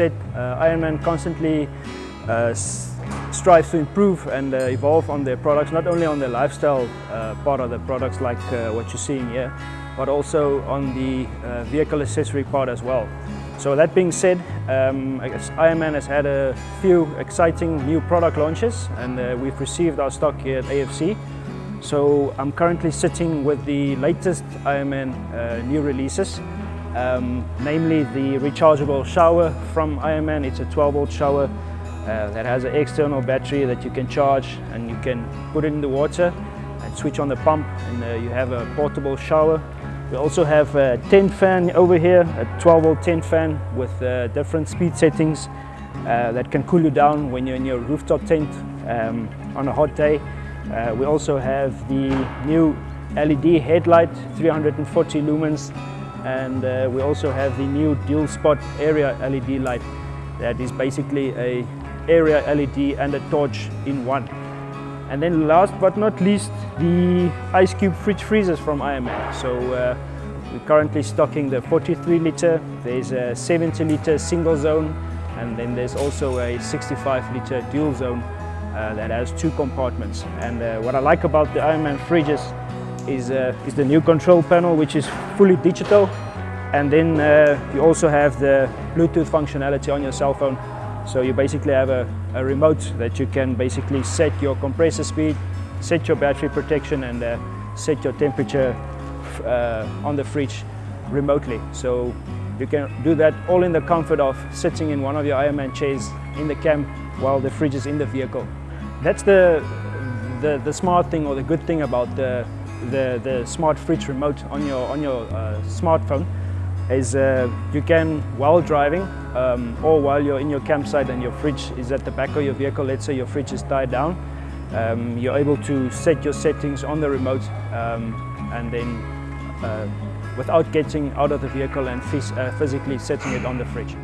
said, Ironman constantly strives to improve and evolve on their products, not only on the lifestyle part of the products like what you're seeing here, but also on the vehicle accessory part as well. So that being said, I guess Ironman has had a few exciting new product launches, and we've received our stock here at AFC. So I'm currently sitting with the latest Ironman new releases, namely the rechargeable shower from Ironman. It's a 12-volt shower that has an external battery that you can charge, and you can put it in the water and switch on the pump, and you have a portable shower. We also have a tent fan over here, a 12-volt tent fan with different speed settings that can cool you down when you're in your rooftop tent on a hot day. We also have the new LED headlight, 340 lumens, and we also have the new dual spot area LED light that is basically a area LED and a torch in one. And then last but not least, the IceCube fridge freezers from Ironman. So we're currently stocking the 43 litre, there's a 70 litre single zone, and then there's also a 65 litre dual zone that has 2 compartments. And what I like about the Ironman fridges is the new control panel, which is fully digital. And then you also have the Bluetooth functionality on your cell phone. So you basically have a remote that you can basically set your compressor speed, set your battery protection, and set your temperature on the fridge remotely. So you can do that all in the comfort of sitting in one of your Ironman chairs in the camp while the fridge is in the vehicle. That's the smart thing, or the good thing about the smart fridge remote on your smartphone. Is you can, while driving or while you're in your campsite and your fridge is at the back of your vehicle, let's say your fridge is tied down, you're able to set your settings on the remote and then without getting out of the vehicle and physically setting it on the fridge.